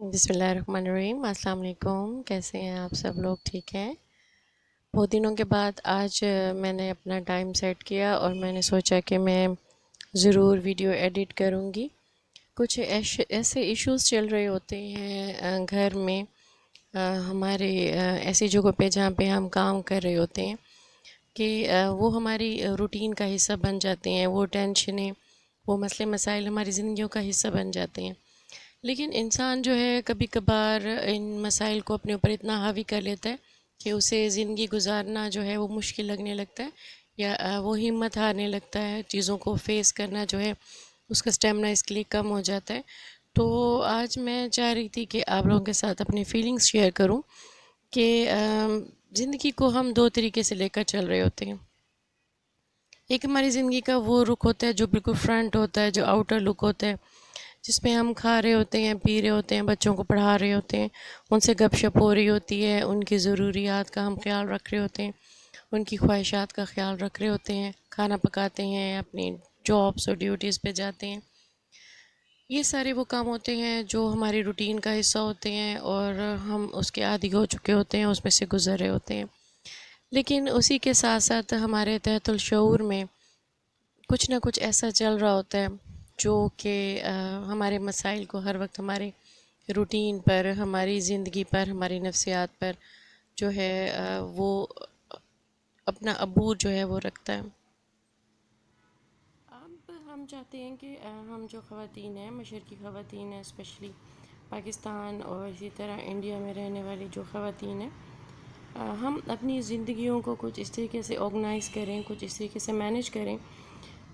بسم اللہ الرحمن الرحیم۔ السلام علیکم، کیسے ہیں آپ سب لوگ؟ ٹھیک ہیں؟ بہت دنوں کے بعد آج میں نے اپنا ٹائم سیٹ کیا اور میں نے سوچا کہ میں ضرور ویڈیو ایڈٹ کروں گی۔ کچھ ایسے ایشوز چل رہے ہوتے ہیں گھر میں، ہمارے ایسی جگہوں پہ جہاں پہ ہم کام کر رہے ہوتے ہیں کہ وہ ہماری روٹین کا حصہ بن جاتے ہیں۔ وہ ٹینشنیں، وہ مسئلے مسائل ہماری زندگیوں کا حصہ بن جاتے ہیں، لیکن انسان جو ہے کبھی کبھار ان مسائل کو اپنے اوپر اتنا حاوی کر لیتا ہے کہ اسے زندگی گزارنا جو ہے وہ مشکل لگنے لگتا ہے، یا وہ ہمت ہارنے لگتا ہے۔ چیزوں کو فیس کرنا جو ہے اس کا اسٹیمنا اس کے لیے کم ہو جاتا ہے۔ تو آج میں چاہ رہی تھی کہ آپ لوگوں کے ساتھ اپنی فیلنگز شیئر کروں کہ زندگی کو ہم دو طریقے سے لے کر چل رہے ہوتے ہیں۔ ایک ہماری زندگی کا وہ رخ ہوتا ہے جو بالکل فرنٹ ہوتا ہے، جو آؤٹر لک ہوتا ہے، جس میں ہم کھا رہے ہوتے ہیں، پی رہے ہوتے ہیں، بچوں کو پڑھا رہے ہوتے ہیں، ان سے گپ شپ ہو رہی ہوتی ہے، ان کی ضروریات کا ہم خیال رکھ رہے ہوتے ہیں، ان کی خواہشات کا خیال رکھ رہے ہوتے ہیں، کھانا پکاتے ہیں، اپنی جابس اور ڈیوٹیز پہ جاتے ہیں۔ یہ سارے وہ کام ہوتے ہیں جو ہماری روٹین کا حصہ ہوتے ہیں اور ہم اس کے عادی ہو چکے ہوتے ہیں، اس میں سے گزر رہے ہوتے ہیں۔ لیکن اسی کے ساتھ ساتھ ہمارے تحت الشعور میں کچھ نہ کچھ ایسا چل رہا ہوتا ہے جو کہ ہمارے مسائل کو ہر وقت ہمارے روٹین پر، ہماری زندگی پر، ہماری نفسیات پر جو ہے وہ اپنا عبور جو ہے وہ رکھتا ہے۔ اب ہم چاہتے ہیں کہ ہم جو خواتین ہیں، مشرقی خواتین ہیں، اسپیشلی پاکستان اور اسی طرح انڈیا میں رہنے والی جو خواتین ہیں، ہم اپنی زندگیوں کو کچھ اس طریقے سے آرگنائز کریں، کچھ اس طریقے سے مینیج کریں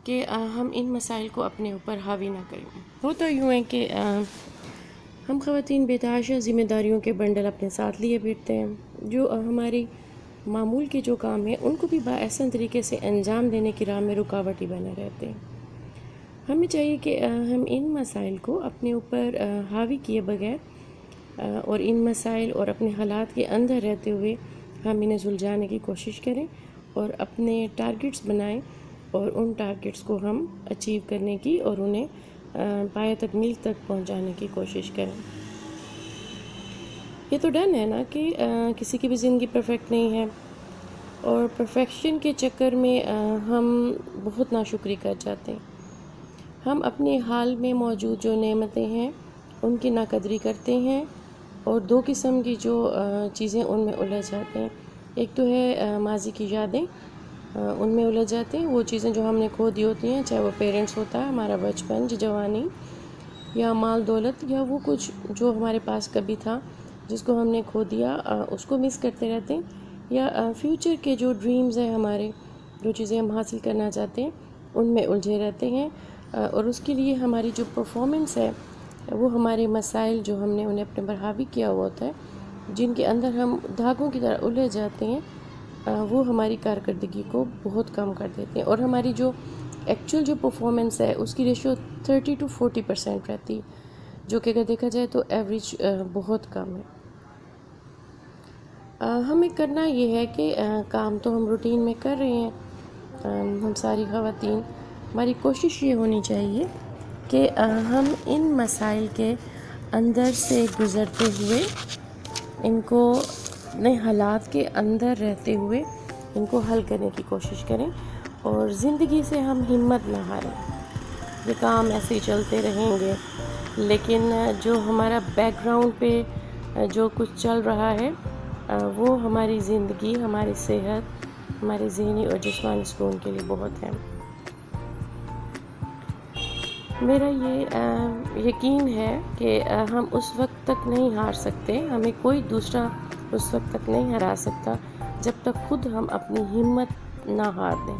کہ ہم ان مسائل کو اپنے اوپر حاوی نہ کریں۔ ہوتا یوں ہے کہ ہم خواتین بے تحاشا ذمہ داریوں کے بنڈل اپنے ساتھ لیے پھرتے ہیں، جو ہماری معمول کے جو کام ہیں ان کو بھی بااحسن طریقے سے انجام دینے کی راہ میں رکاوٹ ہی بنے رہتے ہیں۔ ہمیں چاہیے کہ ہم ان مسائل کو اپنے اوپر حاوی کیے بغیر اور ان مسائل اور اپنے حالات کے اندر رہتے ہوئے ہم انہیں سلجھانے کی کوشش کریں اور اپنے ٹارگٹس بنائیں اور ان ٹارگٹس کو ہم اچیو کرنے کی اور انہیں پایہ تکمیل تک پہنچانے کی کوشش کریں۔ یہ تو ڈن ہے نا کہ کسی کی بھی زندگی پرفیکٹ نہیں ہے، اور پرفیکشن کے چکر میں ہم بہت ناشکری کر جاتے ہیں۔ ہم اپنے حال میں موجود جو نعمتیں ہیں ان کی ناقدری کرتے ہیں اور دو قسم کی جو چیزیں ان میں الجھ جاتے ہیں۔ ایک تو ہے ماضی کی یادیں، ان میں الجھ جاتے ہیں، وہ چیزیں جو ہم نے کھو دی ہوتی ہیں، چاہے وہ پیرنٹس ہوتا ہے، ہمارا بچپن، جوانی، یا مال دولت، یا وہ کچھ جو ہمارے پاس کبھی تھا جس کو ہم نے کھو دیا، اس کو مس کرتے رہتے ہیں، یا فیوچر کے جو ڈریمز ہیں ہمارے، جو چیزیں ہم حاصل کرنا چاہتے ہیں ان میں الجھے رہتے ہیں، اور اس کے لیے ہماری جو پرفارمنس ہے وہ ہمارے مسائل جو ہم نے انہیں اپنے پر حاوی کیا ہوا ہوتا ہے، جن کے اندر ہم دھاگوں کی طرح الجھ جاتے ہیں، وہ ہماری کارکردگی کو بہت کم کر دیتے ہیں، اور ہماری جو ایکچوئل جو پرفارمنس ہے اس کی ریشو 30 to 40% رہتی ہے، جو کہ اگر دیکھا جائے تو ایوریج بہت کم ہے۔ ہمیں کرنا یہ ہے کہ کام تو ہم روٹین میں کر رہے ہیں، ہم ساری خواتین، ہماری کوشش یہ ہونی چاہیے کہ ہم ان مسائل کے اندر سے گزرتے ہوئے، ان کو اپنے حالات کے اندر رہتے ہوئے ان کو حل کرنے کی کوشش کریں، اور زندگی سے ہم ہمت نہ ہاریں۔ یہ کام ایسے ہی چلتے رہیں گے، لیکن جو ہمارا بیک گراؤنڈ پہ جو کچھ چل رہا ہے وہ ہماری زندگی، ہماری صحت، ہماری ذہنی اور جسمانی سکون کے لیے بہت ہے۔ میرا یہ یقین ہے کہ ہم اس وقت تک نہیں ہار سکتے، ہمیں کوئی دوسرا اس وقت تک نہیں ہرا سکتا جب تک خود ہم اپنی ہمت نہ ہار دیں۔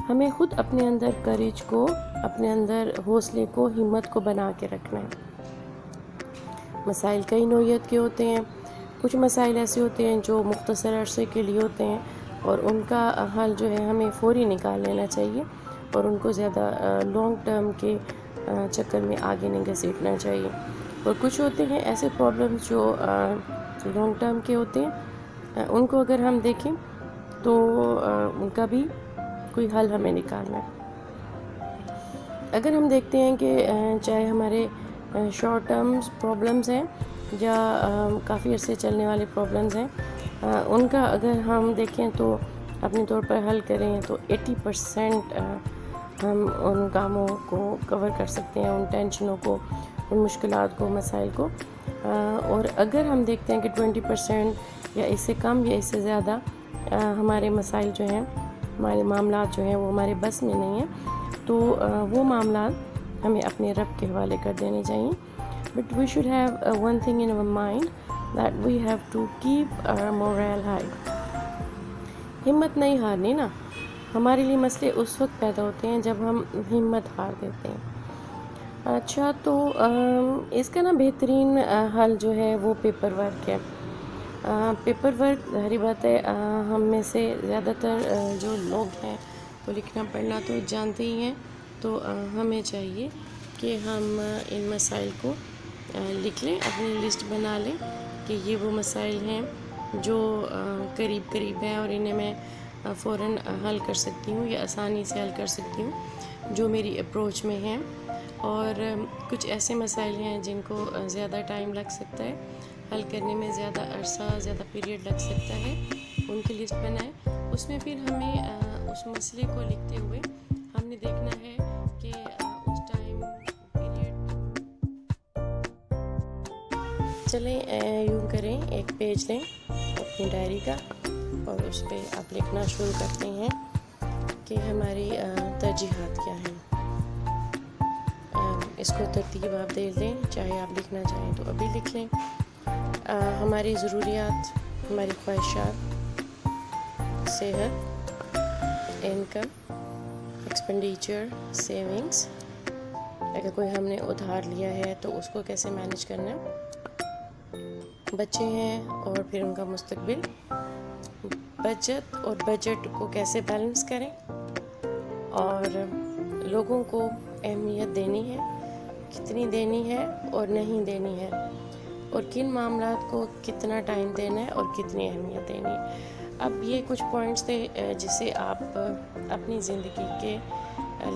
ہمیں خود اپنے اندر کریج کو، اپنے اندر حوصلے کو، ہمت کو بنا کے رکھنا ہے۔ مسائل کئی نوعیت کے ہوتے ہیں، کچھ مسائل ایسے ہوتے ہیں جو مختصر عرصے کے لیے ہوتے ہیں اور ان کا حل جو ہے ہمیں فوری نکال لینا چاہیے، اور ان کو زیادہ لانگ ٹرم کے چکر میں آگے نہیں گھسیٹنا چاہیے۔ اور کچھ ہوتے ہیں ایسے پرابلمس جو لانگ ٹرم کے ہوتے ہیں، ان کو اگر ہم دیکھیں تو ان کا بھی کوئی حل ہمیں نکالنا ہے۔ اگر ہم دیکھتے ہیں کہ چاہے ہمارے شارٹ ٹرمز پرابلمز ہیں یا کافی عرصے چلنے والے پرابلمز ہیں، ان کا اگر ہم دیکھیں تو اپنے طور پر حل کریں تو 80% ہم ان کاموں کو کور کر سکتے ہیں، ان ٹینشنوں کو، ان مشکلات کو، مسائل کو. اور اگر ہم دیکھتے ہیں کہ 20% یا اس سے کم یا اس سے زیادہ ہمارے مسائل جو ہیں، ہمارے معاملات جو ہیں وہ ہمارے بس میں نہیں ہیں، تو وہ معاملات ہمیں اپنے رب کے حوالے کر دینے چاہیے. But we should have one thing in our mind that we have to keep our morale high. ہمت نہیں ہارنی نا. ہمارے لیے مسئلے اس وقت پیدا ہوتے ہیں جب ہم ہمت ہار دیتے ہیں. اچھا، تو اس کا نا بہترین حل جو ہے وہ پیپر ورک ہے. پیپر ورک ظاہری بات ہے، ہم میں سے زیادہ تر جو لوگ ہیں وہ لکھنا پڑھنا تو جانتے ہی ہیں، تو ہمیں چاہیے کہ ہم ان مسائل کو لکھ لیں، اپنی لسٹ بنا لیں کہ یہ وہ مسائل ہیں جو قریب قریب ہیں اور انہیں میں فوراً حل کر سکتی ہوں یا آسانی سے حل کر سکتی ہوں جو میری اپروچ میں ہیں. اور کچھ ایسے مسائل ہیں جن کو زیادہ ٹائم لگ سکتا ہے حل کرنے میں، زیادہ عرصہ، زیادہ پیریڈ لگ سکتا ہے، ان کی لسٹ بنائیں. اس میں پھر ہمیں اس مسئلے کو لکھتے ہوئے ہم نے دیکھنا ہے کہ اس ٹائم پیریڈ. چلیں یوں کریں، ایک پیج لیں اپنی ڈائری کا اور اس پہ آپ لکھنا شروع کرتے ہیں کہ ہماری ترجیحات کیا ہیں. اس کو ترتیب آپ دے دیں، چاہے آپ لکھنا چاہیں تو ابھی لکھ لیں. ہماری ضروریات، ہماری خواہشات، صحت، انکم، ایکسپینڈیچر، سیونگس، اگر کوئی ہم نے ادھار لیا ہے تو اس کو کیسے مینیج کرنا ہے، بچے ہیں اور پھر ان کا مستقبل، بچت اور بجٹ کو کیسے بیلنس کریں، اور لوگوں کو اہمیت دینی ہے، کتنی دینی ہے اور نہیں دینی ہے، اور کن معاملات کو کتنا ٹائم دینا ہے اور کتنی اہمیت دینی ہے. اب یہ کچھ پوائنٹس تھے جسے آپ اپنی زندگی کے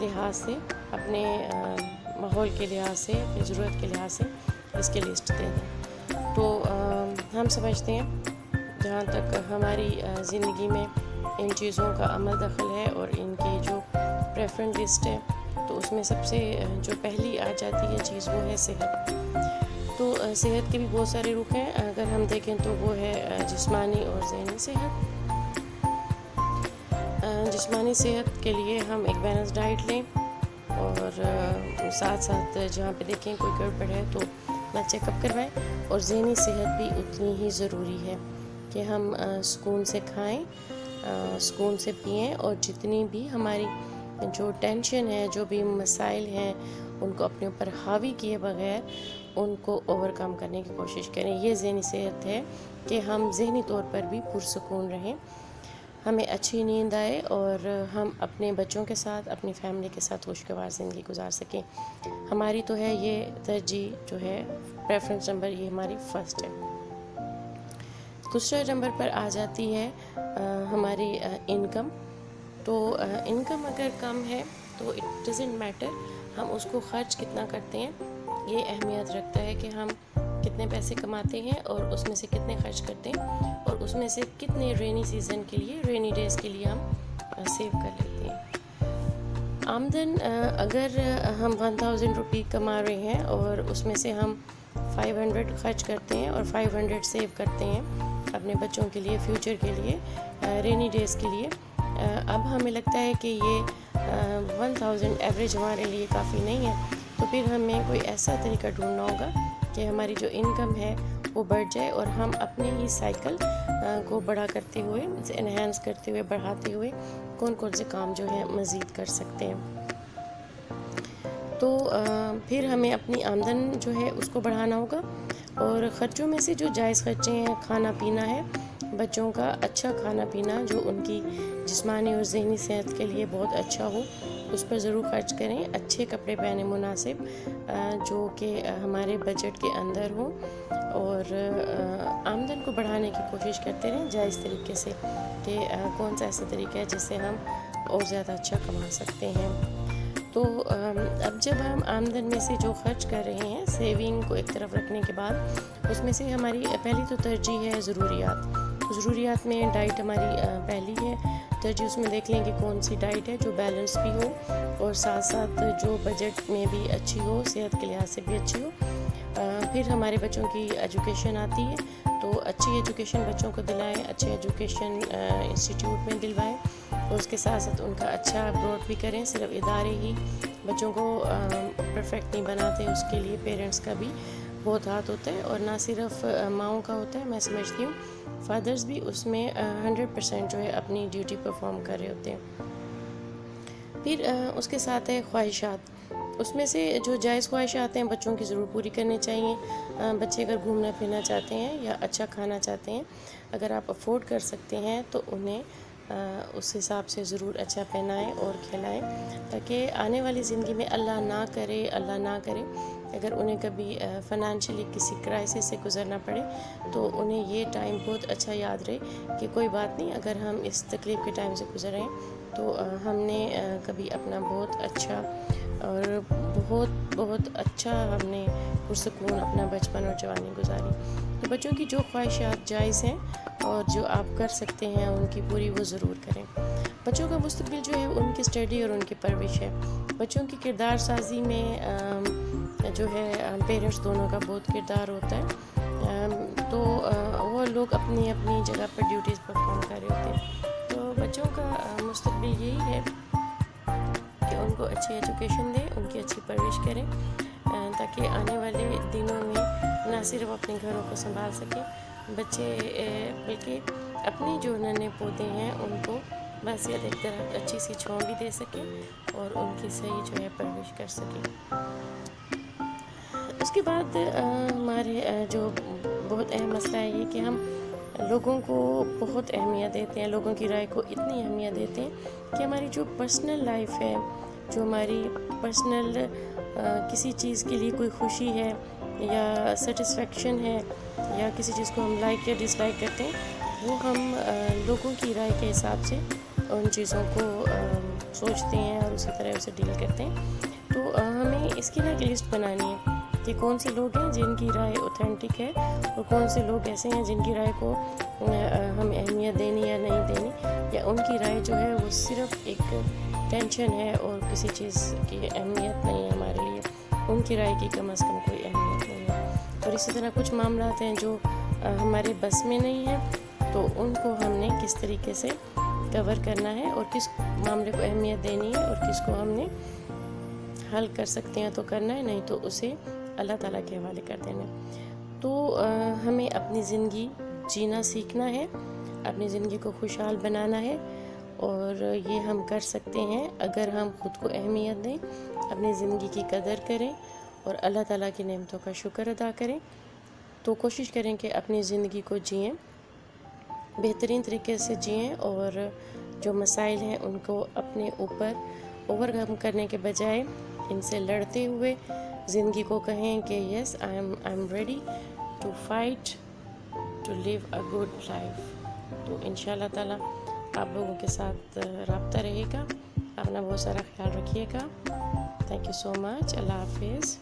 لحاظ سے، اپنے ماحول کے لحاظ سے، اپنی ضرورت کے لحاظ سے اس کی لسٹ دے دیں. تو ہم سمجھتے ہیں جہاں تک ہماری زندگی میں ان چیزوں کا عمل دخل ہے اور ان کی جو پریفرنس لسٹ ہے، تو اس میں سب سے جو پہلی آ جاتی ہے چیز وہ ہے صحت. تو صحت کے بھی بہت سارے رخ ہیں. اگر ہم دیکھیں تو وہ ہے جسمانی اور ذہنی صحت. جسمانی صحت کے لیے ہم ایک بیلنس ڈائٹ لیں، اور ساتھ ساتھ جہاں پہ دیکھیں کوئی گڑبڑ ہے تو اپنا چیک اپ کروائیں. اور ذہنی صحت بھی اتنی ہی ضروری ہے کہ ہم سکون سے کھائیں، سکون سے پئیں، اور جتنی بھی ہماری جو ٹینشن ہے، جو بھی مسائل ہیں، ان کو اپنے اوپر حاوی کیے بغیر ان کو اوور کم کرنے کی کوشش کریں. یہ ذہنی صحت ہے کہ ہم ذہنی طور پر بھی پرسکون رہیں، ہمیں اچھی نیند آئے اور ہم اپنے بچوں کے ساتھ، اپنی فیملی کے ساتھ خوشگوار زندگی گزار سکیں. ہماری تو ہے یہ ترجیح جو ہے، پریفرنس نمبر یہ ہماری فرسٹ ہے. دوسرے نمبر پر آ جاتی ہے ہماری انکم. تو انکم اگر کم ہے تو اٹ ڈزنٹ میٹر ہم اس کو خرچ کتنا کرتے ہیں. یہ اہمیت رکھتا ہے کہ ہم کتنے پیسے کماتے ہیں اور اس میں سے کتنے خرچ کرتے ہیں، اور اس میں سے کتنے رینی سیزن کے لیے، رینی ڈیز کے لیے ہم سیو کر لیتے ہیں. آمدن اگر ہم 1000 روپی کما رہے ہیں اور اس میں سے ہم 500 خرچ کرتے ہیں اور 500 سیو کرتے ہیں اپنے بچوں کے لیے، فیوچر کے لیے، رینی ڈیز کے لیے، اب ہمیں لگتا ہے کہ یہ 1000 ایوریج ہمارے لیے کافی نہیں ہے، تو پھر ہمیں کوئی ایسا طریقہ ڈھونڈنا ہوگا کہ ہماری جو انکم ہے وہ بڑھ جائے اور ہم اپنے ہی سائیکل کو بڑا کرتے ہوئے، انہینس کرتے ہوئے، بڑھاتے ہوئے کون کون سے کام جو ہیں مزید کر سکتے ہیں. تو پھر ہمیں اپنی آمدن جو ہے اس کو بڑھانا ہوگا، اور خرچوں میں سے جو جائز خرچے ہیں، کھانا پینا ہے، بچوں کا اچھا کھانا پینا جو ان کی جسمانی اور ذہنی صحت کے لیے بہت اچھا ہو، اس پر ضرور خرچ کریں. اچھے کپڑے پہنے مناسب، جو کہ ہمارے بجٹ کے اندر ہوں، اور آمدن کو بڑھانے کی کوشش کرتے رہیں جائز طریقے سے کہ کون سا ایسا طریقہ ہے جس سے ہم اور زیادہ اچھا کما سکتے ہیں. تو تو اب جب ہم آمدن میں سے جو خرچ کر رہے ہیں سیونگ کو ایک طرف رکھنے کے بعد اس میں سے ہماری پہلی تو ترجیح ہے ضروریات میں ڈائٹ ہماری پہلی ہے ترجیح. اس میں دیکھ لیں کہ کون سی ڈائٹ ہے جو بیلنس بھی ہو اور ساتھ ساتھ جو بجٹ میں بھی اچھی ہو, صحت کے لحاظ سے بھی اچھی ہو. پھر ہمارے بچوں کی ایجوکیشن آتی ہے, تو اچھی ایجوکیشن بچوں کو دلائیں, اچھے ایجوکیشن انسٹیٹیوٹ میں دلوائیں, اور اس کے ساتھ ساتھ ان کا اچھا اپروچ بھی کریں. صرف ادارے ہی بچوں کو پرفیکٹ نہیں بناتے, اس کے لیے پیرنٹس کا بھی بہت ہاتھ ہوتا ہے, اور نہ صرف ماؤں کا ہوتا ہے. میں سمجھتی ہوں فادرز بھی اس میں 100% جو ہے اپنی ڈیوٹی پرفارم کر رہے ہوتے ہیں. پھر اس کے ساتھ ہے خواہشات. اس میں سے جو جائز خواہشات ہیں بچوں کی ضرور پوری کرنی چاہیے. بچے اگر گھومنا پھرنا چاہتے ہیں یا اچھا کھانا چاہتے ہیں, اگر آپ افورڈ کر سکتے ہیں تو انہیں اس حساب سے ضرور اچھا پہنائیں اور کھلائیں, تاکہ آنے والی زندگی میں اللہ نہ کرے اگر انہیں کبھی فائنینشلی کسی کرائسس سے گزرنا پڑے تو انہیں یہ ٹائم بہت اچھا یاد رہے کہ کوئی بات نہیں, اگر ہم اس تکلیف کے ٹائم سے گزر رہے ہیں تو ہم نے کبھی اپنا بہت اچھا اور بہت اچھا ہم نے پرسکون اپنا بچپن اور جوانی گزاری. تو بچوں کی جو خواہشات جائز ہیں اور جو آپ کر سکتے ہیں ان کی پوری وہ ضرور کریں. بچوں کا مستقبل جو ہے ان کی اسٹڈی اور ان کی پرورش ہے. بچوں کی کردار سازی میں جو ہے پیرنٹس دونوں کا بہت کردار ہوتا ہے. تو وہ لوگ اپنی اپنی جگہ پر ڈیوٹیز پرفارم کر رہے ہوتے ہیں. تو بچوں کا مستقبل یہی ہے کہ ان کو اچھی ایجوکیشن دیں, ان کی اچھی پرورش کریں, تاکہ آنے والے دنوں میں نہ صرف اپنے گھروں کو سنبھال سکیں بچے, بلکہ اپنی جو ننے پودے ہیں ان کو بحیثیت ایک طرح اچھی سی چھاؤں بھی دے سکیں اور ان کی صحیح جو ہے پرورش کر سکیں. اس کے بعد ہمارے جو بہت اہم مسئلہ ہے یہ کہ ہم لوگوں کو بہت اہمیت دیتے ہیں, لوگوں کی رائے کو اتنی اہمیت دیتے ہیں کہ ہماری جو پرسنل لائف ہے, جو ہماری پرسنل کسی چیز کے لیے کوئی خوشی ہے یا سیٹسفیکشن ہے یا کسی چیز کو ہم لائک یا ڈس لائک کرتے ہیں, وہ ہم لوگوں کی رائے کے حساب سے ان چیزوں کو سوچتے ہیں اور اسی طرح اسے ڈیل کرتے ہیں. تو ہمیں اس کی ایک لسٹ بنانی ہے کہ کون سے لوگ ہیں جن کی رائے اوتھینٹک ہے اور کون سے لوگ ایسے ہیں جن کی رائے کو ہم اہمیت دینی یا نہیں دینی, یا ان کی رائے جو ہے وہ صرف ایک ٹینشن ہے اور کسی چیز کی اہمیت نہیں ہے ہمارے لیے, ان کی رائے کی کم از کم کوئی اہمیت نہیں ہے. اور اسی طرح کچھ معاملات ہیں جو ہمارے بس میں نہیں ہیں, تو ان کو ہم نے کس طریقے سے کور کرنا ہے اور کس معاملے کو اہمیت دینی ہے اور کس کو ہم نے حل کر سکتے ہیں تو کرنا ہے, نہیں تو اسے اللہ تعالیٰ کے حوالے کر دینا ہے. تو ہمیں اپنی زندگی جینا سیکھنا ہے, اپنی زندگی کو خوشحال بنانا ہے, اور یہ ہم کر سکتے ہیں اگر ہم خود کو اہمیت دیں, اپنی زندگی کی قدر کریں اور اللہ تعالیٰ کی نعمتوں کا شکر ادا کریں. تو کوشش کریں کہ اپنی زندگی کو جئیں, بہترین طریقے سے جئیں, اور جو مسائل ہیں ان کو اپنے اوپر اوور کم کرنے کے بجائے ان سے لڑتے ہوئے زندگی کو کہیں کہ yes I am ready to fight to live a good life. تو انشاءاللہ تعالیٰ آپ لوگوں کے ساتھ رابطہ رہے گا. اپنا بہت سارا خیال رکھیے گا. تھینک یو سو مچ. اللہ حافظ.